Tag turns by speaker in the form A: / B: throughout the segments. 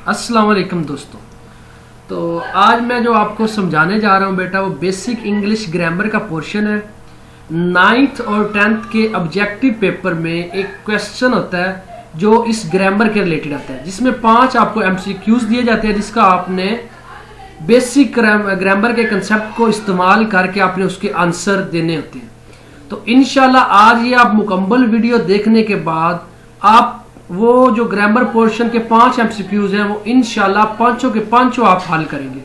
A: अस्सलाम वालेकुम दोस्तों। तो आज मैं जो आपको समझाने जा रहा हूँ बेटा, वो बेसिक इंग्लिश ग्रामर का पोर्शन है। 9th और 10th के ऑब्जेक्टिव पेपर में एक क्वेश्चन होता है जो इस ग्रामर के रिलेटेड आता है, जिसमें 5 आपको MCQs दिए जाते हैं, जिसका आपने बेसिक ग्रामर के कंसेप्ट को इस्तेमाल करके आपने उसके आंसर देने होते हैं। तो इंशाल्लाह आज ये आप मुकम्मल वीडियो देखने के बाद आप वो जो ग्रामर पोर्शन के 5 MCQs हैं वो इंशाल्लाह पांचों के पांचों आप हल करेंगे।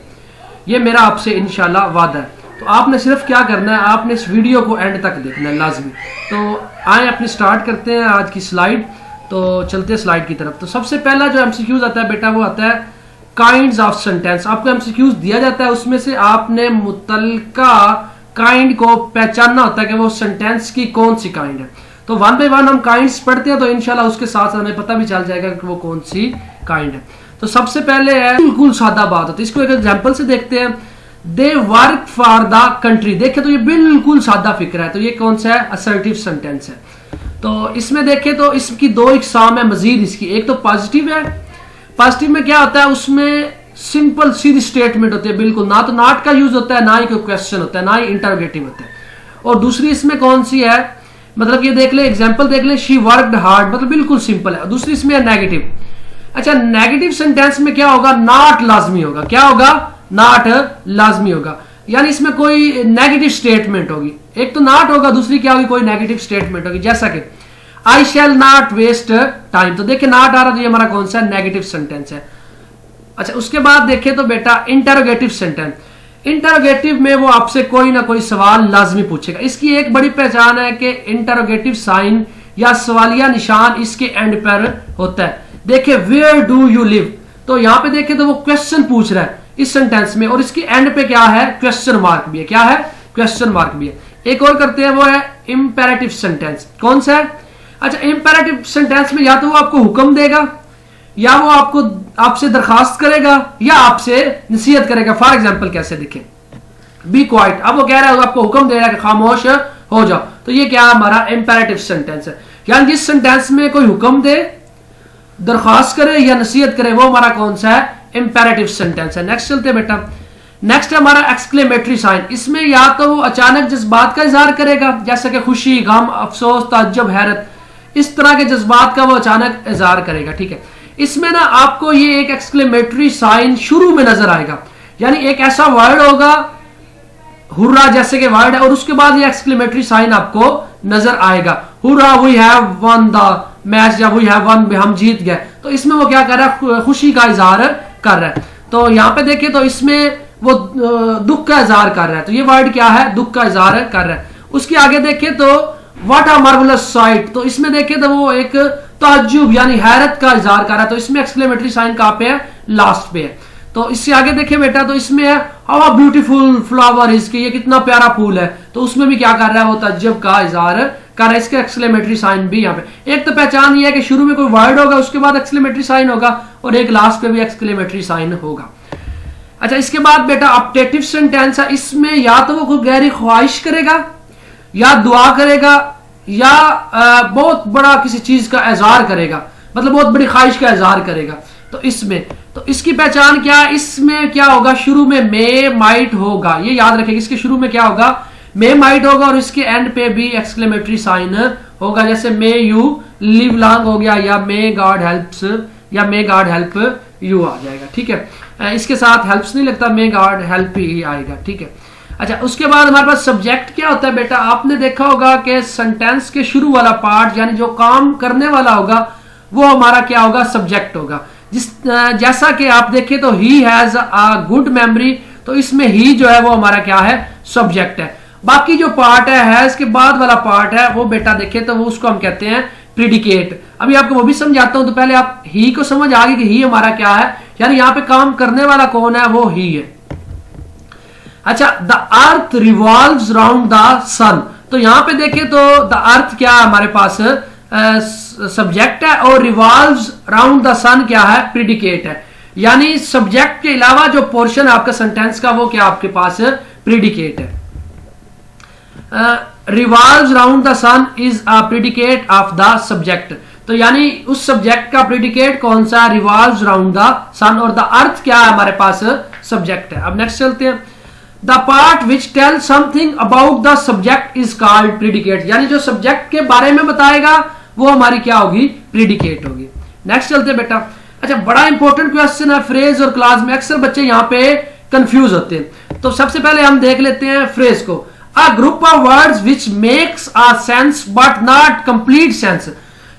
A: ये मेरा आपसे इंशाल्लाह वादा है। तो आपने सिर्फ क्या करना है, आपने इस वीडियो को एंड तक देखना है लाजमी। तो आए अपनी स्टार्ट करते हैं आज की स्लाइड। तो चलते हैं स्लाइड की तरफ। तो सबसे पहला जो MCQs आता है बेटा, वो आता है काइंड्स ऑफ सेंटेंस। आपको MCQs दिया जाता है, उसमें से आपने मुतलका काइंड को पहचानना होता है कि वो सेंटेंस की कौन सी काइंड है। तो 1 बाय 1 हम काइंड्स पढ़ते हैं, तो इंशाल्लाह उसके साथ हमें पता भी चल जाएगा कि वो कौन सी काइंड है। तो सबसे पहले है बिल्कुल सादा बात होती है। इसको एक एग्जांपल से देखते हैं। They work for the country. देखें तो ये बिल्कुल सादा फिक्र है। तो ये कौन सा है? असर्टिव सेंटेंस है। तो इसमें देखें तो इसकी 2 इकसाम है मजीद इसकी। एक तो पॉजिटिव है। पॉजिटिव में क्या होता है, उसमें सिंपल सीधी स्टेटमेंट होती है, बिल्कुल ना तो नॉट का यूज होता है, ना ही कोई क्वेश्चन होता है, ना ही इंटरोगेटिव होता है। और दूसरी इसमें कौन सी है, मतलब ये देख ले, एग्जांपल देख ले, शी वर्कड हार्ड, मतलब बिल्कुल सिंपल है। दूसरी इसमें है नेगेटिव। अच्छा, नेगेटिव सेंटेंस में क्या होगा? नॉट लाजमी होगा। क्या होगा? नॉट लाजमी होगा, यानी इसमें कोई नेगेटिव स्टेटमेंट होगी। एक तो नॉट होगा, दूसरी क्या होगी? कोई नेगेटिव स्टेटमेंट होगी। जैसा कि आई शैल नॉट वेस्ट टाइम। तो देखिए नॉट आ रहा, तो ये हमारा कौन सा नेगेटिव सेंटेंस है। अच्छा, उसके बाद देखें तो बेटा इंटरोगेटिव सेंटेंस। इंटरोगेटिव में वो आपसे कोई ना कोई सवाल लाजमी पूछेगा। इसकी एक बड़ी पहचान है कि इंटरोगेटिव साइन या सवालिया निशान इसके एंड पर होता है। देखिए वेयर डू यू लिव, तो यहां पे देखें तो वो क्वेश्चन पूछ रहा है इस सेंटेंस में, और इसकी एंड पे क्या है? क्वेश्चन मार्क भी है। क्या है? क्वेश्चन मार्क भी है। एक और करते हैं, वो है इंपेरेटिव सेंटेंस। कौन सा है? अच्छा, इंपेरेटिव सेंटेंस में या तो वो आपको हुक्म देगा, या वो आपसे दरखास्त करेगा, या आपसे नसीहत करेगा। फॉर एग्जाम्पल कैसे देखें, बी क्वाइट। अब वो कह रहा है, आपको हुक्म दे रहा है कि खामोश हो जाओ। तो ये क्या हमारा इंपेरेटिव सेंटेंस है, यानी जिस सेंटेंस में कोई हुक्म दे, दरखास्त करे या नसीहत करे, वो हमारा कौन सा है? इंपेरेटिव सेंटेंस है। नेक्स्ट चलते हैं बेटा। नेक्स्ट है हमारा एक्सक्लेमेटरी साइन। इसमें या तो वो अचानक जज्बात का इजहार करेगा, जैसे कि खुशी, गम, अफसोस, ताज्जुब, हैरत, इस तरह के जज्बात का वो अचानक इजहार करेगा। ठीक है, इसमें ना आपको ये एक एक्सक्लेमेटरी साइन शुरू में नजर आएगा, यानी एक ऐसा वर्ड होगा हुर्रा जैसे कि वर्ड है, और उसके बाद ये एक्सक्लेमेटरी साइन आपको नजर आएगा। Hurrah we have won the match, या वी हैव वन, हम जीत गए। तो इसमें वो क्या कर रहा है? खुशी का इजहार कर रहा है। तो यहां पे देखिए तो इसमें वो दुख का इजहार कर रहा है। तो ये वर्ड क्या है? दुख का इजहार कर रहा है। उसके आगे देखिए तो व्हाट अ मार्वेलस साइट। तो इसमें देखिए तो वो एक ताज्जुब यानी हैरत का इजहार कर रहा है। तो इसमें एक्सक्लेमेटरी साइन कहां पे है? लास्ट पे है। तो इससे आगे देखिए बेटा, तो इसमें है हाउ ब्यूटीफुल फ्लावर इज, ये कितना प्यारा फूल है। तो उसमें भी क्या कर रहा है? वो ताज्जुब का इजहार कर रहा है। इसके एक्सक्लेमेटरी साइन भी यहाँ पे। एक तो पहचान ये है कि शुरू में कोई वर्ड होगा, उसके बाद एक्सक्लेमेटरी साइन होगा, और एक लास्ट पे भी एक्सक्लेमेटरी साइन होगा। अच्छा, इसके बाद बेटा ऑप्टेटिव सेंटेंस है। इसमें या तो वो कोई गहरी ख्वाहिश करेगा, या दुआ करेगा, या बहुत बड़ा किसी चीज का इजहार करेगा, मतलब बहुत बड़ी ख्वाहिश का इजहार करेगा। तो इसकी पहचान क्या है? इसमें क्या होगा? शुरू में मे माइट होगा, ये याद रखेगा। इसके शुरू में क्या होगा? मे माइट होगा, और इसके एंड पे भी एक्सक्लेमेटरी साइन होगा, जैसे मे यू लिव लॉन्ग हो गया, या मे गॉड हेल्प्स, या मे गॉड हेल्प यू आ जाएगा। ठीक है, इसके साथ हेल्प्स नहीं लगता, मे गॉड हेल्प ही आएगा। ठीक है। अच्छा, उसके बाद हमारे पास सब्जेक्ट क्या होता है बेटा? आपने देखा होगा कि सेंटेंस के शुरू वाला पार्ट, यानी जो काम करने वाला होगा, वो हमारा क्या होगा? सब्जेक्ट होगा। जैसा कि आप देखें तो he has a good memory, तो इसमें ही जो है वो हमारा क्या है? सब्जेक्ट है। बाकी जो पार्ट है हैज के बाद वाला पार्ट है, वो बेटा देखें तो वो उसको हम कहते हैं प्रीडिकेट। अभी आपको वो भी समझाता हूं, तो पहले आप ही को समझ आ गई कि ही हमारा क्या है, यानी यहाँ पे काम करने वाला कौन है? वो ही है। अच्छा, the earth revolves round the sun. तो यहां पे देखें तो द अर्थ क्या है? हमारे पास सब्जेक्ट है, और रिवॉल्व्स राउंड द सन क्या है? प्रीडिकेट है। यानी सब्जेक्ट के अलावा जो पोर्शन है आपका सेंटेंस का, वो क्या आपके पास प्रीडिकेट है। Revolves round the sun is a predicate of the subject. तो यानी उस सब्जेक्ट का प्रेडिकेट कौन सा, रिवॉल्व्स अराउंड द सन, और द अर्थ क्या है हमारे पास सब्जेक्ट है। अब नेक्स्ट चलते हैं, the part which tell something about the subject is called predicate, यानी जो सब्जेक्ट के बारे में बताएगा वो हमारी क्या होगी, प्रेडिकेट होगी। नेक्स्ट चलते हैं बेटा। अच्छा, बड़ा इंपॉर्टेंट क्वेश्चन है फ्रेज और क्लॉज में, अक्सर बच्चे यहाँ पे कंफ्यूज होते हैं। तो सबसे पहले हम देख लेते हैं फ्रेज को। A group of words which makes a sense but not complete sense,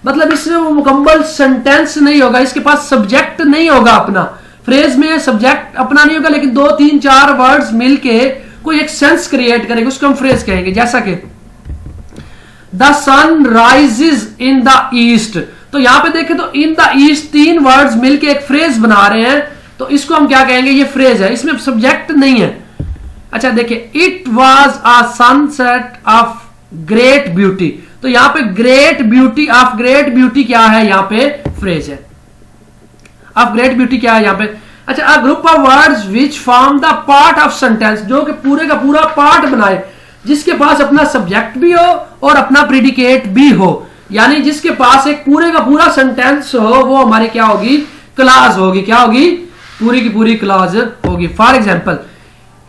A: मतलब इसमें वो मुकम्मल सेंटेंस नहीं होगा, इसके पास सब्जेक्ट नहीं होगा अपना। फ्रेज में सब्जेक्ट अपना नहीं होगा, लेकिन 2, 3, 4 वर्ड्स मिलके कोई एक सेंस क्रिएट करेंगे, उसको हम फ्रेज कहेंगे। जैसा कि the sun rises in the east, तो यहां पे देखें तो इन द ईस्ट 3 वर्ड्स मिलके एक फ्रेज बना रहे हैं, तो इसको हम क्या कहेंगे, ये फ्रेज है, इसमें सब्जेक्ट नहीं है। अच्छा देखिए, it was a sunset of great beauty, तो यहां पे great beauty, of great beauty क्या है, यहां पे फ्रेज है। ऑफ ग्रेट ब्यूटी क्या है यहां पे। अच्छा, a group of words which form the part of sentence, जो कि पूरे का पूरा पार्ट बनाए, जिसके पास अपना सब्जेक्ट भी हो और अपना प्रेडिकेट भी हो, यानी जिसके पास एक पूरे का पूरा सेंटेंस हो, वो हमारी क्या होगी, क्लॉज होगी। क्या होगी, पूरी की पूरी क्लॉज होगी। For example,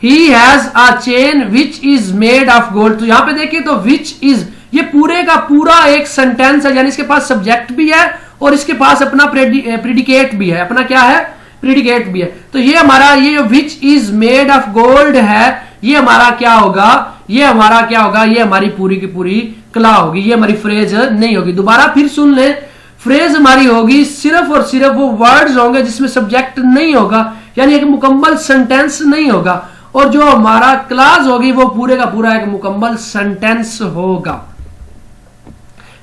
A: he has a chain which is made of gold, तो यहां पे देखिए तो विच इज, ये पूरे का पूरा एक सेंटेंस है, यानी इसके पास सब्जेक्ट भी है और इसके पास अपना प्रेडिकेट भी है, अपना क्या है, प्रेडिकेट भी है। तो ये हमारा ये जो which is made of gold है, ये हमारा क्या होगा, ये हमारा क्या होगा, ये हमारी पूरी की पूरी क्ला होगी, ये हमारी फ्रेज नहीं होगी। दोबारा फिर सुन ले, फ्रेज हमारी होगी सिर्फ और सिर्फ वो वर्ड्स होंगे जिसमें सब्जेक्ट नहीं होगा, यानी एक मुकम्मल सेंटेंस नहीं होगा, और जो हमारा क्लास होगी वो पूरे का पूरा एक मुकम्मल सेंटेंस होगा।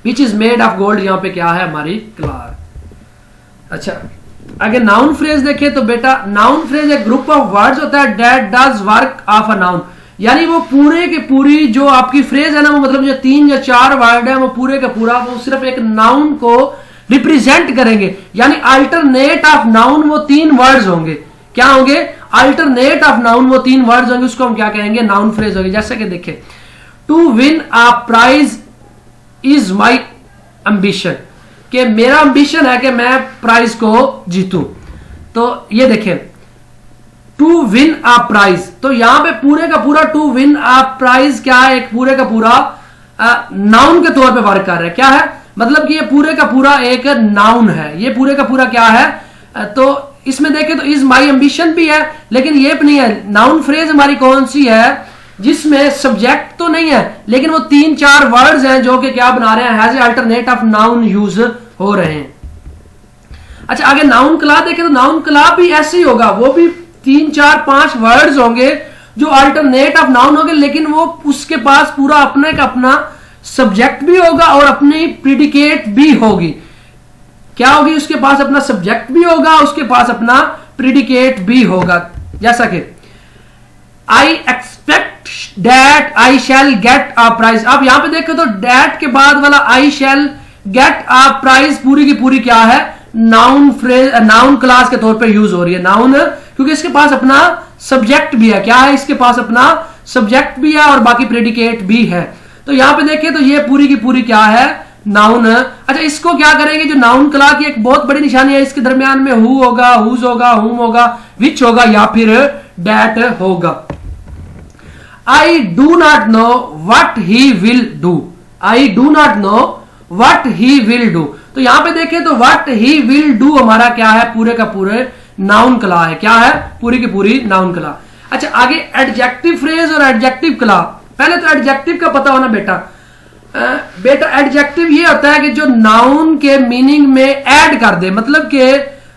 A: Which is made of gold, यहां पे क्या है, हमारी क्लास। अच्छा, अगर नाउन फ्रेज देखें तो बेटा, नाउन फ्रेज एक ग्रुप ऑफ वर्ड्स होता है that does work of a noun, यानी वो पूरे के पूरी जो आपकी फ्रेज है ना, वो मतलब जो 3 या 4 वर्ड है, वो पूरे का पूरा वो सिर्फ एक नाउन को रिप्रेजेंट करेंगे, यानी अल्टरनेट ऑफ नाउन वो 3 वर्ड्स होंगे। क्या होंगे, अल्टरनेट ऑफ नाउन वो 3 वर्ड्स होंगे, उसको हम क्या कहेंगे, नाउन फ्रेज होगी। जैसे कि देखें, to win a prize is my ambition, कि मेरा एम्बिशन है कि मैं प्राइज को जीतूं। तो ये देखें, टू विन अ प्राइज, तो यहां पे पूरे का पूरा टू विन अ प्राइज क्या है, एक पूरे का पूरा नाउन के तौर पे वर्क कर रहा है। क्या है, मतलब कि ये पूरे का पूरा एक नाउन है, ये पूरे का पूरा क्या है। तो इसमें देखें तो इज माई एम्बिशन भी है, लेकिन ये भी नहीं है। नाउन फ्रेज हमारी कौन सी है, जिसमें सब्जेक्ट तो नहीं है, लेकिन वो 3-4 वर्ड्स हैं जो कि क्या बना रहे हैं, has a alternate of noun use हो रहे हैं। अच्छा, आगे नाउन क्ला देखें तो नाउन क्ला भी ऐसे ही होगा, वो भी 3-4-5 वर्ड्स होंगे जो अल्टरनेट ऑफ नाउन होंगे, लेकिन वो उसके पास पूरा अपने का अपना सब्जेक्ट भी होगा और अपनी प्रेडिकेट भी होगी। क्या होगी, उसके पास अपना सब्जेक्ट भी होगा, उसके पास अपना प्रेडिकेट भी होगा। जैसा कि I expect that I shall get a prize, अब यहां पे देखो तो दैट के बाद वाला आई शैल गेट अ प्राइज पूरी की पूरी क्या है, नाउन फ्रेज, नाउन क्लास के तौर पे यूज हो रही है। नाउन क्योंकि इसके पास अपना सब्जेक्ट भी है। क्या है, इसके पास अपना सब्जेक्ट भी है और बाकी प्रेडिकेट भी है। तो यहां पे देखें तो ये पूरी की पूरी क्या है, नाउन। अच्छा, इसको क्या करेंगे, जो नाउन क्ला की एक बहुत बड़ी निशानी है, इसके दरमियान में हु होगा, हुज होगा, हुम होगा, विच होगा या फिर डैट होगा। I do not know what he will do, I do not know what he will do, तो यहां पे देखें तो वट ही विल डू हमारा क्या है, पूरे का पूरे नाउन क्ला है। क्या है, पूरी की पूरी नाउन क्ला। अच्छा, आगे एडजेक्टिव फ्रेज और एडजेक्टिव क्ला। पहले तो एडजेक्टिव का पता होना बेटा। बेटा एडजेक्टिव ये होता है कि जो नाउन के मीनिंग में ऐड कर दे, मतलब कि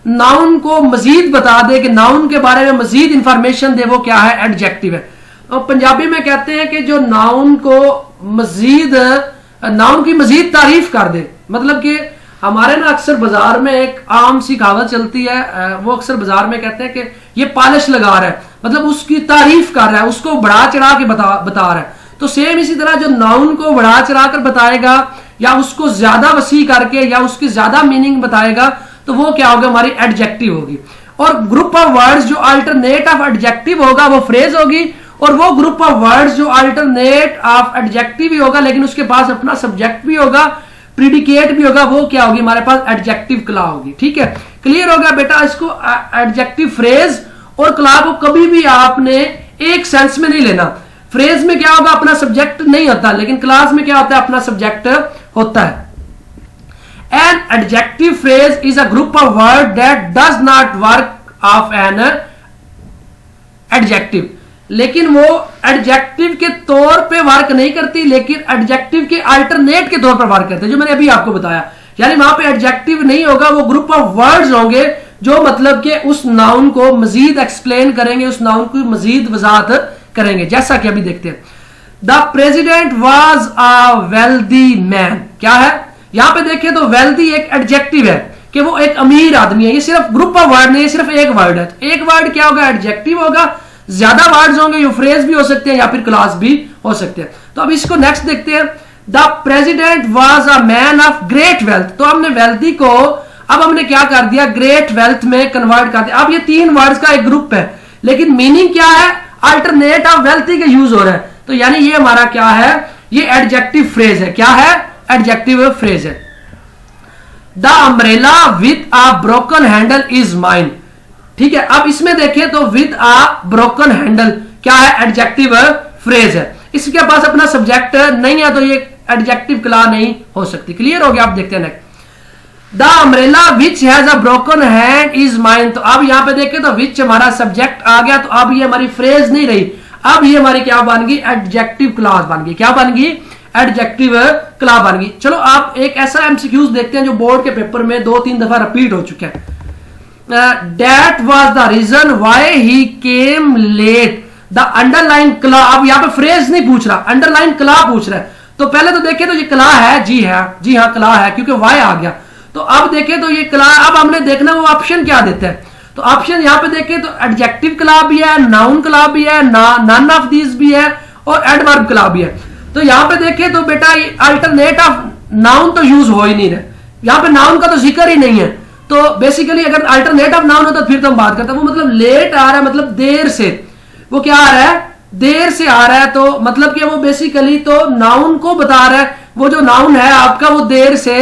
A: नाउन को मजीद बता दे, कि नाउन के बारे में मजीद इंफॉर्मेशन दे, वो क्या है, एडजेक्टिव है। और पंजाबी में कहते हैं कि जो नाउन को मजीद, नाउन की मजीद तारीफ कर दे, मतलब कि हमारे ना अक्सर बाजार में एक आम सी कहावत चलती है, वो अक्सर बाजार में कहते हैं कि ये पॉलिश लगा रहा है, मतलब उसकी तारीफ कर रहा है, उसको बढ़ा चढ़ा के बता रहा है। तो सेम इसी तरह जो नाउन को बढ़ा चढ़ा कर बताएगा या उसको ज्यादा वसी करके या उसकी ज्यादा मीनिंग बताएगा, तो वो क्या होगा, हमारी एडजेक्टिव होगी। और ग्रुप ऑफ वर्ड्स जो अल्टरनेट ऑफ एडजेक्टिव होगा वो फ्रेज होगी, और वो ग्रुप ऑफ वर्ड्स जो अल्टरनेट ऑफ एडजेक्टिव भी होगा लेकिन उसके पास अपना सब्जेक्ट भी होगा, प्रिडिकेट भी होगा, वो क्या होगी हमारे पास एडजेक्टिव क्ला होगी। ठीक है, क्लियर हो गया बेटा। इसको एडजेक्टिव फ्रेज और क्ला को कभी भी आपने एक सेंस में नहीं लेना। फ्रेज में क्या होगा, अपना सब्जेक्ट नहीं होता, लेकिन क्लास में क्या होता है, अपना सब्जेक्ट होता है। An adjective phrase is a group of word that does not work of an adjective, लेकिन वो एडजेक्टिव के तौर पे वर्क नहीं करती, लेकिन एडजेक्टिव के अल्टरनेट के तौर पर वर्क करते हैं, जो मैंने अभी आपको बताया। यानी वहां पे एडजेक्टिव नहीं होगा, वो ग्रुप ऑफ वर्ड्स होंगे जो मतलब कि उस नाउन को मजीद एक्सप्लेन करेंगे, उस नाउन की मजीद वजाहत करेंगे, जैसा कि अभी देखते हैं। The president was a wealthy man, क्या है यहां पे देखें तो वेल्दी एक एडजेक्टिव है कि वो एक अमीर आदमी है। ये सिर्फ ग्रुप ऑफ वर्ड नहीं, ये सिर्फ एक वर्ड है। एक वर्ड क्या होगा, एडजेक्टिव होगा। ज्यादा वर्ड्स होंगे, ये फ्रेज भी हो सकते हैं या फिर क्लास भी हो सकते हैं। तो अब इसको नेक्स्ट देखते हैं। The president was a man of great wealth, तो हमने वेल्दी को अब हमने क्या कर दिया, ग्रेट वेल्थ में कन्वर्ट कर दिया। अब ये तीन वर्ड्स का एक ग्रुप है, लेकिन मीनिंग क्या है, अल्टरनेट ऑफ वेल्थी का यूज हो रहा है। तो यानी ये हमारा क्या है, ये एडजेक्टिव फ्रेज है। क्या है, एडजेक्टिव फ्रेज है। The umbrella with a broken handle is mine. ठीक है, अब इसमें देखें तो विद अ ब्रोकन हैंडल क्या है, एडजेक्टिव फ्रेज है। इसके पास अपना सब्जेक्ट नहीं है, तो ये एडजेक्टिव क्ला नहीं हो सकती। क्लियर हो गया, आप देखते हैं next. The umbrella which has a broken hand is mine, तो अब यहां पे देखें तो विच हमारा सब्जेक्ट आ गया, तो अब ये हमारी फ्रेज नहीं रही, अब ये हमारी क्या बन गई, एडजेक्टिव क्लास बन गई। क्या बन गई, एडजेक्टिव क्ला बन गई। चलो आप एक ऐसा एमसीक्यूज देखते हैं जो बोर्ड के पेपर में 2-3 दफा रिपीट हो चुका है। That was the reason why he came late. The underline क्ला, अब यहाँ पे फ्रेज नहीं पूछ रहा, अंडरलाइन क्ला पूछ रहा है। तो पहले तो देखे तो ये क्ला है, जी हाँ क्ला है, क्योंकि वाई आ गया। तो अब देखे तो ये क्ला, अब हमने देखना वो ऑप्शन क्या देता है। तो ऑप्शन यहाँ पे देखे तो एडजेक्टिव क्ला भी है, नाउन क्ला भी है, नन ऑफ दीज भी है, और एडवर्ब क्ला भी है। तो यहाँ पे देखे तो बेटा अल्टरनेट ऑफ नाउन तो यूज हो ही नहीं रहा, यहाँ पे नाउन का तो जिक्र ही नहीं है। तो बेसिकली अगर अल्टरनेट ऑफ नाउन होता तो फिर तो हम बात करते हैं। वो मतलब लेट आ रहा है, मतलब देर से, वो क्या आ रहा है, देर से आ रहा है। तो मतलब कि वो बेसिकली तो नाउन को बता रहा है, वो जो नाउन है आपका वो देर से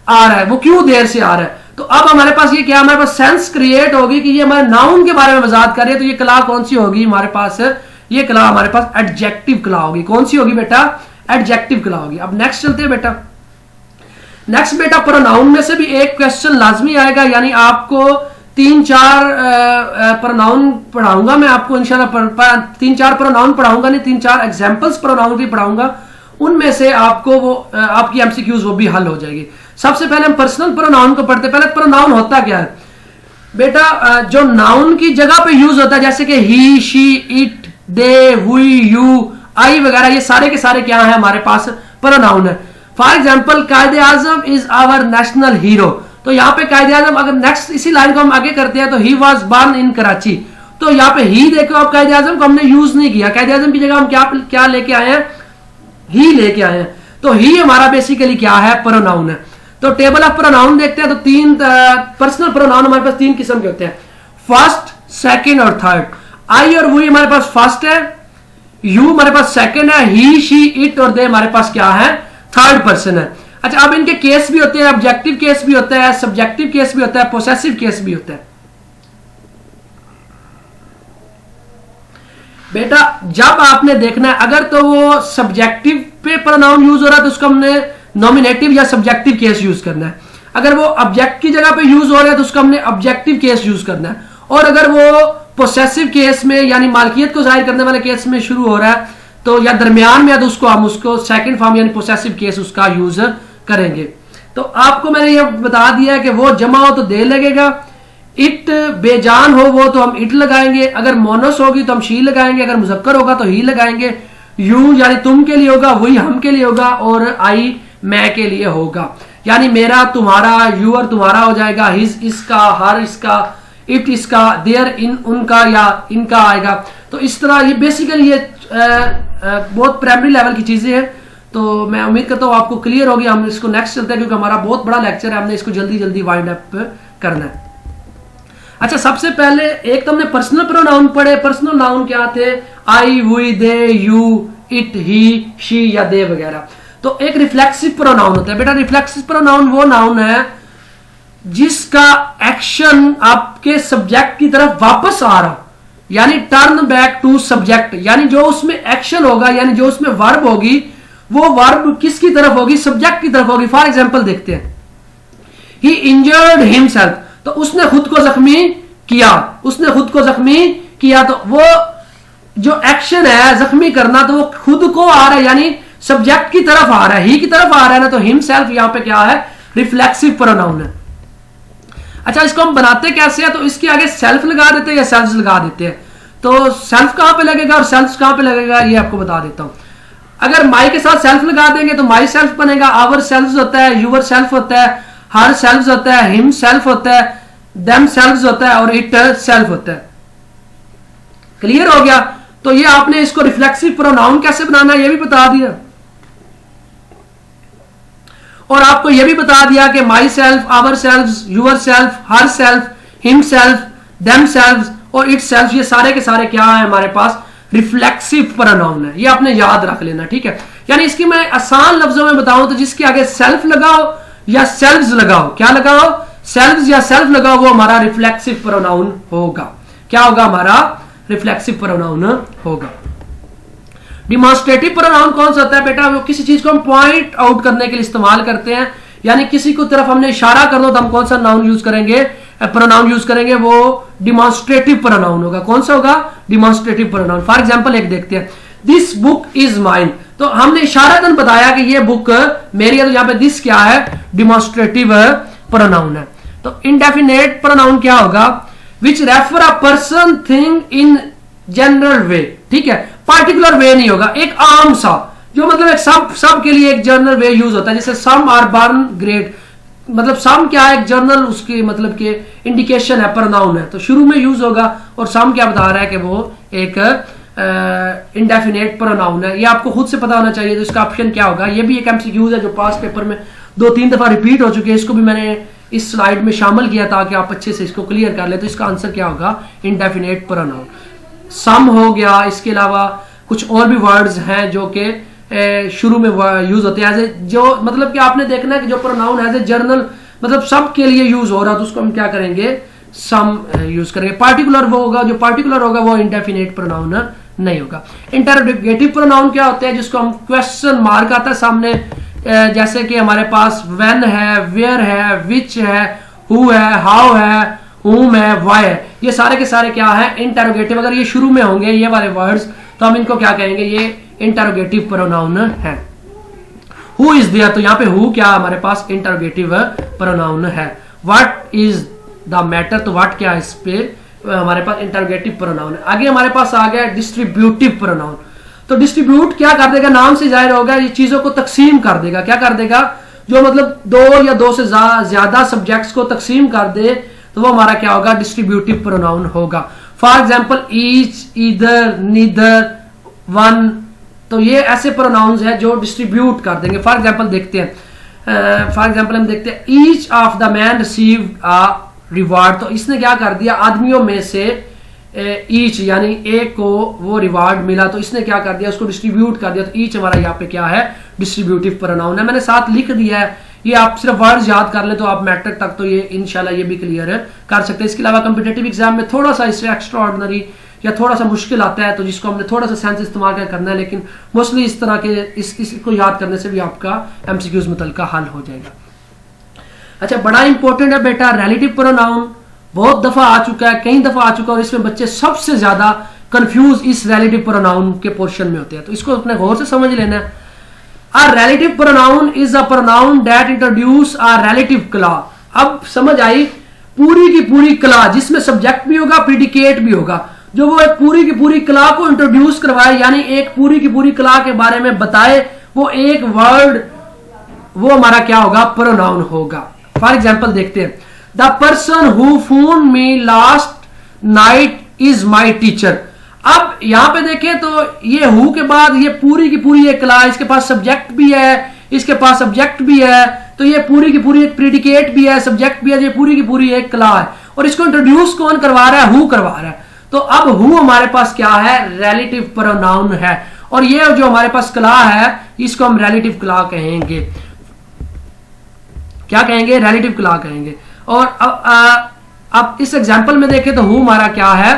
A: आ रहा है, वो क्यों देर से आ रहा है। तो अब हमारे पास ये क्या, हमारे पास सेंस क्रिएट होगी कि ये हमारे नाउन के बारे में वजाहत कर रही है। तो ये क्ला कौन सी होगी हमारे पास, ये क्ला हमारे पास एडजेक्टिव क्ला होगी। कौन सी होगी बेटा, एडजेक्टिव क्ला होगी। अब नेक्स्ट चलते हैं बेटा। नेक्स्ट बेटा प्रोनाउन में से भी एक क्वेश्चन लाजमी आएगा, यानी आपको 3-4 प्रोनाउन पढ़ाऊंगा मैं आपको इंशाल्लाह, 3-4 प्रोनाउन पढ़ाऊंगा नहीं, 3-4 एग्जांपल्स प्रोनाउन की पढ़ाऊंगा। उनमें से आपको वो आपकी एमसीक्यूज वो भी हल हो जाएगी। सबसे पहले हम पर्सनल प्रोनाउन को पढ़ते। पहले प्रोनाउन होता क्या है बेटा, जो नाउन की जगह पे यूज होता है, जैसे कि ही, शी, इट, दे, हुई, यू, आई वगैरह, ये सारे के सारे क्या है हमारे पास प्रोनाउन है। फॉर एग्जाम्पल कायदे आजम इज आवर नेशनल हीरो। तो यहाँ पे कायदे आजम, अगर नेक्स्ट इसी लाइन को हम आगे करते हैं तो he was born in Karachi. तो यहाँ पे ही देखो, अब कायदे आजम को हमने यूज नहीं किया, कायदे आजम की जगह हम क्या लेके आए हैं, ही लेके आए हैं। तो ही हमारा बेसिकली क्या है, प्रोनाउन है। तो टेबल ऑफ प्रोनाउन देखते हैं तो 3 पर्सनल प्रोनाउन हमारे पास 3 किस्म के होते हैं, फर्स्ट, सेकंड और थर्ड। आई और वी हमारे पास फर्स्ट है, यू हमारे पास सेकंड है, ही, शी, इट और दे हमारे पास क्या है, थर्ड पर्सन है। अच्छा, अब इनके केस भी होते हैं, ऑब्जेक्टिव केस भी होता है, सब्जेक्टिव केस भी होता है, पोसेसिव केस भी होता है। बेटा जब आपने देखना है, अगर तो वो सब्जेक्टिव पे प्रोनाउन यूज हो रहा है तो उसको हमने नॉमिनेटिव या सब्जेक्टिव केस यूज करना है। अगर वो ऑब्जेक्ट की जगह पे यूज हो रहा है तो उसको हमने ऑब्जेक्टिव केस यूज करना है। और अगर वो पोसेसिव केस में यानी मालकियत को जाहिर करने वाले केस में शुरू हो रहा है तो या दरमियान में, तो उसको हम उसको सेकंड फॉर्म यानी पोसेसिव केस उसका यूज करेंगे। तो आपको मैंने ये बता दिया है कि वो जमा हो तो दे लगेगा, इट बेजान हो वो तो हम इट लगाएंगे, अगर मोनस होगी तो हम शी लगाएंगे, अगर मुजक्कर होगा तो ही लगाएंगे, यू यानी तुम के लिए होगा, वही हम के लिए होगा, और आई मैं के लिए होगा। यानी मेरा तुम्हारा, यू और तुम्हारा हो जाएगा, हिज इसका, हर इसका, इट इसका, देयर इन उनका या इनका आएगा। तो इस तरह ये बेसिकली ये बहुत प्राइमरी लेवल की चीजें हैं। तो मैं उम्मीद करता हूँ आपको क्लियर होगी। हम इसको नेक्स्ट चलते हैं क्योंकि हमारा बहुत बड़ा लेक्चर है, हमने इसको जल्दी जल्दी वाइंड अप करना है। अच्छा, सबसे पहले एक तो हमने पर्सनल प्रोनाउन पढ़े। पर्सनल नाउन क्या थे, I, we, they, you, it, he, she या दे वगैरह। तो एक रिफ्लेक्सिव प्रोनाउन होता है बेटा। रिफ्लेक्सिव प्रोनाउन वो नाउन है जिसका एक्शन आपके सब्जेक्ट की तरफ वापस आ रहा, यानी टर्न बैक टू सब्जेक्ट, यानी जो उसमें एक्शन होगा, यानी जो उसमें वर्ब होगी, वो वर्ब किसकी तरफ होगी? सब्जेक्ट की तरफ होगी। फॉर एग्जाम्पल देखते हैं, ही इंजर्ड हिमसेल्फ, तो उसने खुद को जख्मी किया, उसने खुद को जख्मी किया। तो वो जो एक्शन है जख्मी करना, तो वो खुद को आ रहा है, यानी सब्जेक्ट की तरफ आ रहा है, ही की तरफ आ रहा है ना, तो हिमसेल्फ यहां पे क्या है? रिफ्लेक्सिव प्रोनाउन है। अच्छा, इसको हम बनाते कैसे हैं? तो इसके आगे सेल्फ लगा देते हैं या सेल्फ लगा देते हैं। तो सेल्फ कहां पे लगेगा और सेल्फ कहां पे लगेगा ये आपको बता देता हूं। अगर माई के साथ सेल्फ लगा देंगे तो माई सेल्फ बनेगा, आवर सेल्फ होता है, यूवर सेल्फ होता है, हर सेल्फ होता है, हिम सेल्फ होता है, देम सेल्फ होता है और इट सेल्फ होता है। क्लियर हो गया? तो ये आपने इसको रिफ्लेक्सिव प्रोनाउन कैसे बनाना है ये भी बता दिया, और आपको यह भी बता दिया कि myself, ourself, yourself, herself, himself, themself और इट सेल्फ, ये सारे के सारे क्या है? हमारे पास रिफ्लेक्सिव प्रोनाउन है। ये आपने याद रख लेना, ठीक है। यानी इसकी मैं आसान लफ्जों में बताऊं तो जिसके आगे सेल्फ लगाओ या सेल्व्स लगाओ, क्या लगाओ? सेल्व्स या सेल्फ लगाओ, वो हमारा रिफ्लेक्सिव प्रोनाउन होगा। क्या होगा? हमारा रिफ्लेक्सिव प्रोनाउन होगा। डिमॉन्स्ट्रेटिव प्रोनाउन कौन सा होता है बेटा? वो किसी चीज को हम पॉइंट आउट करने के लिए इस्तेमाल करते हैं, यानी किसी को तरफ हमने इशारा करना तो हम कौन सा नाउन यूज करेंगे? प्रोनाउन यूज करेंगे, वो डिमॉन्स्ट्रेटिव प्रोनाउन होगा। कौन सा होगा? Demonstrative pronoun. फॉर एग्जांपल एक देखते हैं, दिस बुक इज माइन, तो हमने इशारतन बताया कि ये बुक मेरी है, तो यहां पे दिस क्या है? डिमॉन्स्ट्रेटिव प्रोनाउन है। तो इंडेफिनेट प्रोनाउन क्या होगा? Which refer a person thing in general way, ठीक है, पार्टिकुलर वे नहीं होगा, एक आम सा, जो मतलब एक सब के लिए एक जनरल वे यूज होता है। जैसे सम आर बर्न ग्रेट, मतलब सम क्या है? एक जनरल उसकी मतलब के इंडिकेशन है, प्रोनाउन है, तो शुरू में यूज होगा। और सम क्या बता रहा है कि वो एक इंडेफिनेट प्रोनाउन है। ये आपको खुद से पता होना चाहिए। तो इसका ऑप्शन क्या होगा? ये भी एक एमसीक्यूज है जो पास पेपर में 2-3 दफा रिपीट हो चुके हैं। इसको भी मैंने इस स्लाइड में शामिल किया ताकि आप अच्छे से इसको क्लियर कर ले। तो इसका आंसर क्या होगा? Indefinite pronoun. सम हो गया, इसके अलावा कुछ और भी वर्ड्स हैं जो कि शुरू में यूज होते हैं एज जो मतलब कि आपने देखना है कि जो प्रोनाउन एज ए जर्नल मतलब सब के लिए यूज हो रहा है, तो उसको हम क्या करेंगे? सम यूज करेंगे। पार्टिकुलर वो होगा, जो पार्टिकुलर होगा वो इंडेफिनेट प्रोनाउन नहीं होगा। इंटरोगेटिव प्रोनाउन क्या होते हैं? जिसको हम क्वेश्चन मार्क आता है सामने, जैसे कि हमारे पास व्हेन है, वेयर है, विच है, हु है, हाउ है, whom है, why है, ये सारे के सारे क्या है? इंटरोगेटिव। अगर ये शुरू में होंगे ये वाले वर्ड्स तो हम इनको क्या कहेंगे? ये इंटरोगेटिव प्रोनाउन है। हु इज देयर, तो यहाँ पे हु क्या हमारे पास इंटरोगेटिव प्रोनाउन है। व्हाट इज द मैटर, तो व्हाट क्या है? इस पे हमारे पास इंटरोगेटिव प्रोनाउन है। आगे हमारे पास आ गया डिस्ट्रीब्यूटिव प्रोनाउन। तो डिस्ट्रीब्यूट क्या कर देगा? नाम से जाहिर होगा, ये चीजों को तकसीम कर देगा। क्या कर देगा? जो मतलब 2 या 2 से ज्यादा सब्जेक्ट्स को तकसीम कर दे तो वो हमारा क्या होगा? डिस्ट्रीब्यूटिव प्रोनाउन होगा। For example each, either, neither, one, तो ये ऐसे प्रोनाउंस हैं जो डिस्ट्रीब्यूट कर देंगे। फॉर एग्जाम्पल देखते हैं, हम देखते हैं each of the man received a reward, तो इसने क्या कर दिया? आदमियों में से ईच यानी एक को वो रिवार्ड मिला, तो इसने क्या कर दिया? उसको डिस्ट्रीब्यूट कर दिया। तो ईच हमारा यहाँ पे क्या है? डिस्ट्रीब्यूटिव प्रोनाउन है। मैंने साथ लिख दिया है, ये आप सिर्फ वर्ड्स याद कर ले तो आप मैट्रिक तक तो ये इंशाल्लाह ये भी क्लियर कर सकते हैं। इसके अलावा कॉम्पिटिटिव एग्जाम में थोड़ा सा इससे एक्स्ट्रा ऑर्डिनरी या थोड़ा सा मुश्किल आता है, तो जिसको हमने थोड़ा सा सेंस इस्तेमाल करना है, लेकिन मोस्टली इस तरह के इसको याद करने से भी आपका एमसीक्यूज मुतल्लिका हल हो जाएगा। अच्छा, बड़ा इंपॉर्टेंट है बेटा रिलेटिव प्रोनाउन, बहुत दफा आ चुका है, कई दफा आ चुका है, और इसमें बच्चे सबसे ज्यादा कंफ्यूज इस रिलेटिव प्रोनाउन के पोर्शन में होते हैं, तो इसको अपने गौर से समझ लेना है। A relative pronoun is a pronoun that introduce a relative clause। अब समझ आई? पूरी की पूरी क्ला जिसमें सब्जेक्ट भी होगा, प्रीडिकेट भी होगा, जो वो एक पूरी की पूरी क्ला को इंट्रोड्यूस करवाए, यानी एक पूरी की पूरी क्ला के बारे में बताए, वो एक वर्ड, वो हमारा क्या होगा? प्रोनाउन होगा। फॉर एग्जाम्पल देखते हैं, the person who phone me last night is my teacher. अब यहां पे देखें तो ये हु के बाद ये पूरी की पूरी एक क्ला, इसके पास सब्जेक्ट भी है, इसके पास सब्जेक्ट भी है, तो ये पूरी की पूरी एक प्रीडिकेट भी है, सब्जेक्ट भी है, ये पूरी की पूरी एक क्ला है, और इसको इंट्रोड्यूस कौन करवा रहा है? हु करवा रहा है। तो अब हु हमारे पास क्या है? रिलेटिव प्रोनाउन है, और ये जो हमारे पास क्ला है इसको हम रिलेटिव क्ला कहेंगे। क्या कहेंगे? रिलेटिव क्ला कहेंगे। और अब इस एग्जांपल में देखें तो हु हमारा क्या है?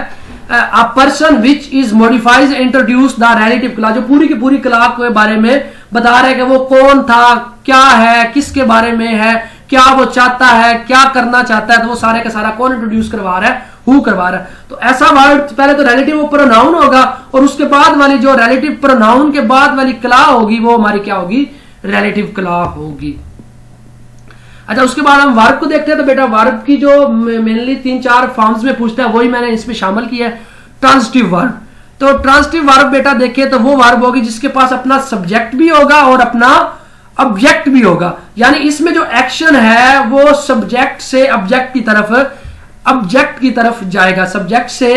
A: A person which is modifies introduce the relative क्ला, जो पूरी की पूरी क्ला के बारे में बता रहे हैं कि वो कौन था, क्या है, किसके बारे में है, क्या वो चाहता है, क्या करना चाहता है, तो वो सारे का सारा कौन इंट्रोड्यूस करवा रहा है? हु करवा रहा है। तो ऐसा वर्ड पहले तो रिलेटिव प्रोनाउन होगा और उसके बाद वाली जो रिलेटिव प्रोनाउन के बाद वाली क्ला होगी वो हमारी क्या होगी? रिलेटिव क्ला होगी। अच्छा, उसके बाद हम वर्ब को देखते हैं। तो बेटा वर्ब की जो मेनली 3-4 फॉर्म्स में पूछता है वही मैंने इसमें शामिल किया है। ट्रांजिटिव वर्ब, तो ट्रांजिटिव वर्ब बेटा देखिए तो वो वर्ब होगी जिसके पास अपना सब्जेक्ट भी होगा और अपना ऑब्जेक्ट भी होगा। यानी इसमें जो एक्शन है वो सब्जेक्ट से ऑब्जेक्ट की तरफ जाएगा, सब्जेक्ट से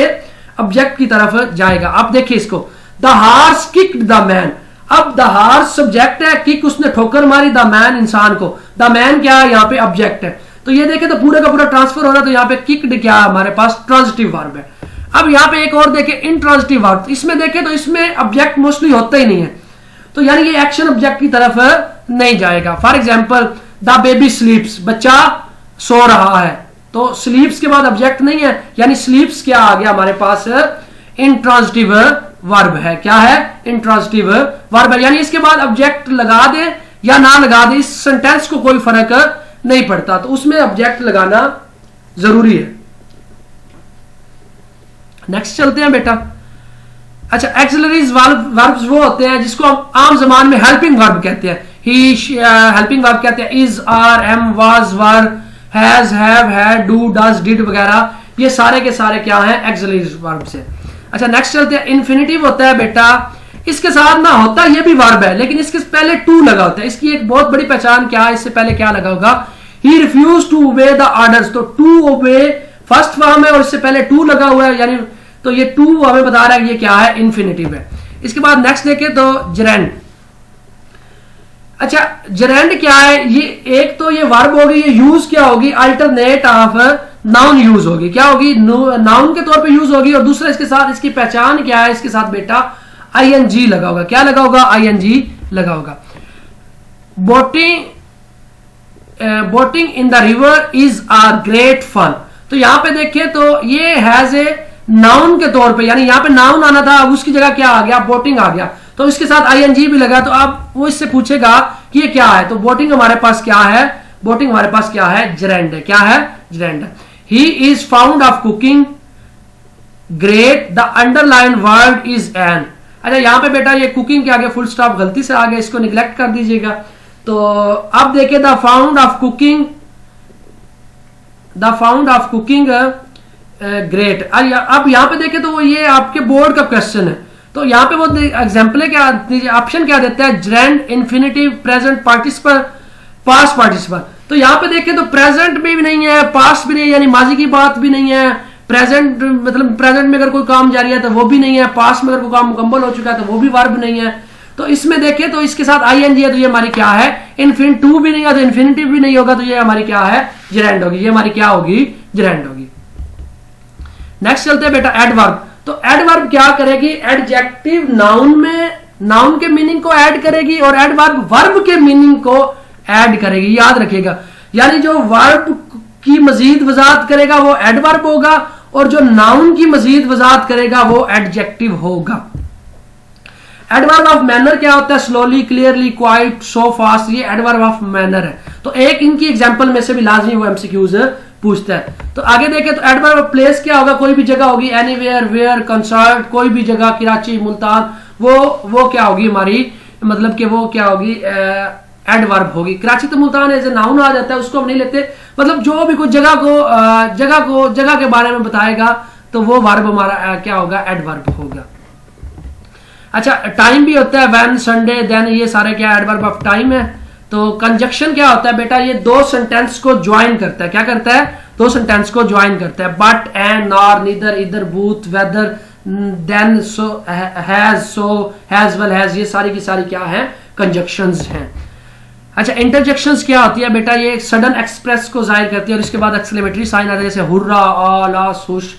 A: ऑब्जेक्ट की तरफ जाएगा। आप देखिए इसको, the horse kicked the man. अब द हार्स सब्जेक्ट है, किक उसने ठोकर मारी, द मैन इंसान को, द मैन क्या है? यहाँ पे ऑब्जेक्ट है। तो ये देखें तो पूरे का पूरा ट्रांसफर हो रहा है। तो यहाँ पे किक्ड क्या है? हमारे पास ट्रांजिटिव वर्ब है। अब यहाँ पे एक और देखें इंट्रांजिटिव वर्ब, इसमें देखें तो इसमें ऑब्जेक्ट मोस्टली होता ही नहीं है, तो यानी ये एक्शन ऑब्जेक्ट की तरफ नहीं जाएगा। फॉर एग्जाम्पल द बेबी स्लीप्स, बच्चा सो रहा है, तो स्लीप्स के बाद ऑब्जेक्ट नहीं है, यानी स्लीप्स क्या आ गया हमारे पास? इंट्रांजिटिव वर्ब है। क्या है? इंट्रांजिटिव वर्ब है। यानी इसके बाद ऑब्जेक्ट लगा दे या ना लगा दे, इस सेंटेंस को कोई फर्क नहीं पड़ता, तो उसमें ऑब्जेक्ट लगाना जरूरी है। नेक्स्ट चलते हैं बेटा। अच्छा, एक्सिलरीज वर्ब्स वो होते हैं जिसको हम आम जबान में हेल्पिंग वर्ब कहते हैं। ही हेल्पिंग वर्ब कहते हैं। Is, are, am, was, were, has, have, had, do, does, did वगैरह, ये सारे के सारे क्या हैं? एक्सिलरीज वर्ब्स हैं। अच्छा, नेक्स्ट चलते हैं। इन्फिनिटिव होता है बेटा, इसके साथ ना होता ये भी वर्ब है लेकिन इसके पहले टू लगा होता है। इसकी एक बहुत बड़ी पहचान क्या है? इससे पहले क्या लगा होगा? He refuse to obey the orders, तो टू ओबे फर्स्ट फॉर्म है और इससे पहले टू लगा हुआ है, यानी तो ये टू हमें बता रहा है कि ये क्या है? इन्फिनिटिव है। इसके बाद नेक्स्ट देखें तो जरेंड। अच्छा, जरेंड क्या है? ये एक तो ये वर्ब होगी, ये यूज क्या होगी? अल्टरनेट ऑफ नाउन यूज होगी। क्या होगी? नाउन के तौर पे यूज होगी। और दूसरा इसके साथ इसकी पहचान क्या है? इसके साथ बेटा आईएनजी लगा होगा। क्या लगा होगा? आईएनजी लगा होगा। Boating in the river is a great fun, तो यहां पे देखिए तो ये हैज ए नाउन के तौर पे, यानी यहां पे नाउन आना था, अब उसकी जगह क्या आ गया? बोटिंग आ गया। तो इसके साथ आईएनजी भी लगा, तो अब वो इससे पूछेगा कि ये क्या है? तो बोटिंग हमारे पास क्या है? बोटिंग हमारे पास क्या है? जरेंड है। क्या है? जरेंड है। He is found of cooking great, the underline word is an. अच्छा, यहां पे बेटा ये कुकिंग के आगे फुल स्टॉप गलती से आ गया, इसको निग्लेक्ट कर दीजिएगा। तो अब देखिए the found of cooking great. अब यहां पे देखें तो वो ये आपके बोर्ड का क्वेश्चन है, तो यहां पे वो एग्जाम्पल क्या ऑप्शन क्या देता है? Gerund, infinitive, present participle, past participle. तो यहां पे देखें तो प्रेजेंट में भी नहीं है, पास्ट भी नहीं है, यानी माजी की बात भी नहीं है, प्रेजेंट मतलब प्रेजेंट में अगर कोई काम जारी है तो वो भी नहीं है, पास्ट में अगर कोई काम मुकम्मल हो चुका है तो वो भी वर्ब नहीं है। तो इसमें देखें तो इसके साथ आईएनजी है, तो ये हमारी क्या है? इन्फिनिटिव भी नहीं है तो इन्फिनिटिव भी नहीं होगा, तो ये हमारी क्या है? जरेंड होगी। ये हमारी क्या होगी? जरेंड होगी। नेक्स्ट चलते हैं बेटा एडवर्ब। तो एडवर्ब क्या करेगी? एडजेक्टिव नाउन में नाउन के मीनिंग को ऐड करेगी और एडवर्ब वर्ब के मीनिंग को ऐड करेगी। याद रखिएगा, यानी जो वर्ब की मजीद वजाहत करेगा वो एडवर्ब होगा और जो नाउन की मजीद वजाहत करेगा वो एडजेक्टिव होगा। एडवर्ब ऑफ मैनर क्या होता है? Slowly, clearly, quite, so fast, ये एडवर्ब ऑफ मैनर है। तो एक इनकी एग्जांपल में से भी लाजमी वो एमसीक्यूज पूछता है। तो आगे देखें तो एडवर्ब ऑफ प्लेस क्या होगा? कोई भी जगह होगी, एनीवेयर, वेयर, कंसर्ट, कोई भी जगह, कराची, मुल्तान, वो क्या होगी हमारी? मतलब कि वो क्या होगी? एडवर्ब होगी। कराची तो मुल्तान एज ए नाउन आ जाता है, उसको हम नहीं लेते, मतलब जो भी कोई जगह के बारे में बताएगा तो वो वर्ब हमारा क्या होगा? एडवर्ब होगा। अच्छा, टाइम भी होता है, व्हेन, संडे, देन, ये सारे क्या एडवर्ब ऑफ टाइम है। तो कंजक्शन क्या होता है बेटा? ये दो सेंटेंस को ज्वाइन करता है। क्या करता है? दो सेंटेंस को ज्वाइन करता है। But, and, nor, neither, either, both, whether, then, so, as, well, as, ये सारी की सारी क्या है? कंजक्शंस हैं। अच्छा, इंटरजेक्शंस क्या होती है बेटा? ये सडन एक्सप्रेस को जाहिर करती है और इसके बाद एक्सक्लेमेटरी साइन आता है, जैसे hurrah, alas, hush,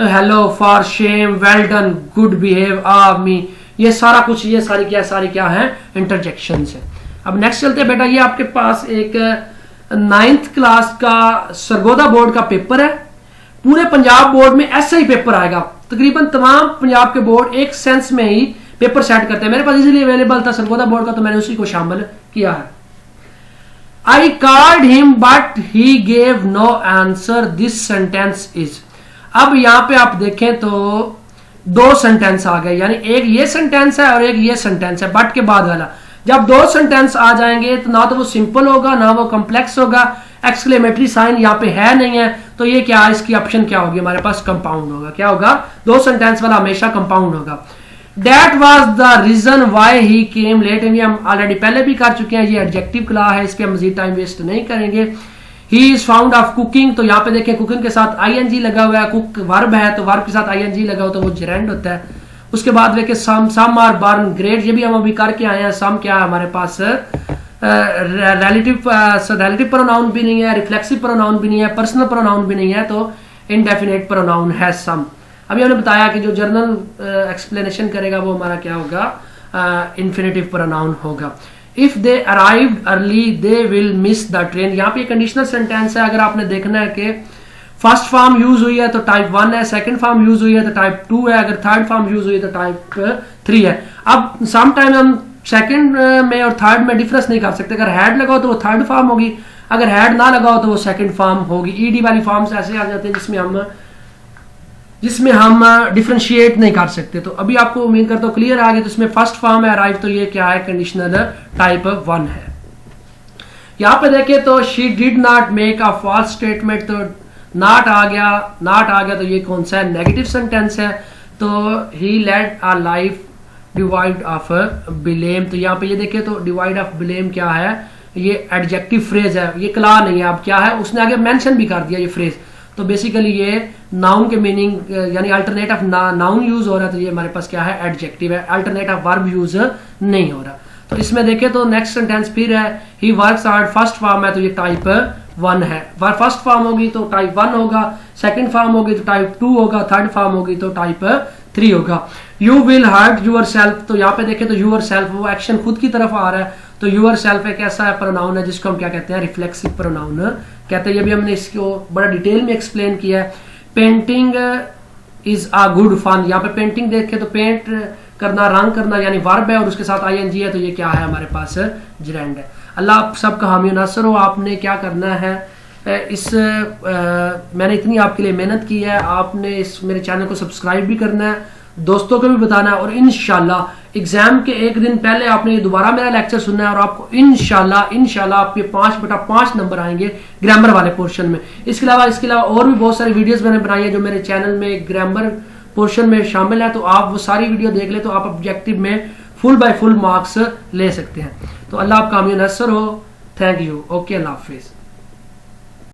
A: hello, for, shame, well done, good behave, me, ये सारा कुछ, ये सारी क्या है, इंटरजेक्शंस है। अब नेक्स्ट चलते हैं बेटा, ये आपके पास एक 9th क्लास का सरगोदा बोर्ड का पेपर है। पूरे पंजाब बोर्ड में ऐसा ही पेपर आएगा, तकरीबन तमाम पंजाब के बोर्ड एक सेंस में ही पेपर सेट करते हैं। मेरे पास इजीली अवेलेबल था सरगोदा बोर्ड का, तो मैंने उसी को शामिल किया है। I called him but he gave no answer. This sentence is। अब यहां पे आप देखें तो दो सेंटेंस आ गए, यानी एक ये सेंटेंस है और एक ये सेंटेंस है, बट के बाद वाला। जब दो सेंटेंस आ जाएंगे तो ना तो वो सिंपल होगा ना वो कॉम्प्लेक्स होगा, एक्सक्लेमेटरी साइन यहाँ पे है नहीं है, तो ये क्या, इसकी ऑप्शन क्या होगी हमारे पास, कंपाउंड होगा। क्या होगा, दो सेंटेंस वाला हमेशा कंपाउंड होगा। That was the reason why he came late। ये हम ऑलरेडी पहले भी कर चुके हैं, ये एडजेक्टिव क्ला है, इस पे हम मजीद टाइम वेस्ट नहीं करेंगे। He is fond of cooking, तो यहाँ पे देखें कुकिंग के साथ ing लगा हुआ है, कुक वर्ब है तो वर्ब के साथ ing लगा हो तो वो जेरेंड होता है। उसके बाद देखें some are born great, ये भी हम अभी करके आए हैं। some क्या है हमारे पास, रिलेटिव प्रोनाउन भी नहीं है, रिफ्लेक्सिव प्रोनाउन भी नहीं है, पर्सनल प्रोनाउन भी नहीं है, तो इनडेफिनेट प्रोनाउन है some। अभी हमने बताया कि जो जर्नल एक्सप्लेनेशन करेगा वो हमारा क्या होगा, इन्फिनेटिव प्रोनाउन होगा। If they arrived early they will miss the train. यहाँ पे कंडीशनल सेंटेंस है, अगर आपने देखना है कि फर्स्ट फॉर्म यूज हुई है तो टाइप 1 है, सेकंड फॉर्म यूज हुई है तो टाइप 2 है, अगर थर्ड फॉर्म यूज हुई है तो टाइप 3 है। अब सम टाइम हम सेकंड में और थर्ड में डिफरेंस नहीं कर सकते, अगर हैड लगाओ तो वो थर्ड फॉर्म होगी, अगर हैड ना लगाओ तो वो सेकंड फॉर्म होगी। ईडी वाली फॉर्म्स ऐसे आ जाते हैं जिसमें हम डिफरेंशिएट नहीं कर सकते। तो अभी आपको उम्मीद करता हूँ क्लियर आ गया। तो इसमें फर्स्ट फॉर्म है अराइव, तो ये क्या है, कंडीशनल टाइप 1 है। यहाँ पे देखें तो she did not make a false statement, तो नॉट आ गया तो ये कौन सा है, नेगेटिव सेंटेंस है। तो he led a life devoid of blame, तो यहाँ पे ये देखें तो डिवाइड ऑफ ब्लेम क्या है, ये एडजेक्टिव फ्रेज है, ये क्ला नहीं है। अब क्या है, उसने आगे मेंशन भी कर दिया ये फ्रेज, तो बेसिकली ये नाउन के मीनिंग यानी अल्टरनेट ऑफ नाउन यूज हो रहा है, तो ये हमारे पास क्या है, एडजेक्टिव है, अल्टरनेट ऑफ वर्ब यूज नहीं हो रहा। तो इसमें देखें तो नेक्स्ट सेंटेंस फिर है he works hard, first form है तो ये टाइप 1 है। फर्स्ट फॉर्म होगी तो टाइप 1 होगा, सेकंड फॉर्म होगी तो टाइप 2 होगा, थर्ड फॉर्म होगी तो टाइप 3 होगा। You will hurt yourself, तो यहाँ पे देखें तो यूर सेल्फ वो एक्शन खुद की तरफ आ रहा है, तो यूर सेल्फ एक ऐसा प्रोनाउन है जिसको हम क्या कहते हैं, रिफ्लेक्सिव प्रोनाउन कहते हैं। ये भी हमने इसको बड़ा डिटेल में एक्सप्लेन किया है। Painting is a good fun, यहाँ पे पेंटिंग देखें तो पेंट करना, रंग करना यानी वर्ब है और उसके साथ ing है, तो ये क्या है हमारे पास, जेरेंड है। अल्लाह आप सबका हामी नासर हो। आपने क्या करना है, मैंने इतनी आपके लिए मेहनत की है, आपने इस मेरे चैनल को सब्सक्राइब भी करना है, दोस्तों को भी बताना है, और इंशाल्लाह एग्जाम के एक दिन पहले आपने दोबारा मेरा लेक्चर सुनना है और आपको इंशाल्लाह आपके 5/5 नंबर आएंगे ग्रामर वाले पोर्शन में। इसके अलावा और भी बहुत सारी वीडियोस मैंने बनाई है जो मेरे चैनल में ग्रामर पोर्शन में शामिल है, तो आप वो सारी वीडियो देख ले तो आप ऑब्जेक्टिव में फुल बाय फुल मार्क्स ले सकते हैं। तो अल्लाह आपका हामी नसर हो। Thank you. Okay, Allah Hafiz.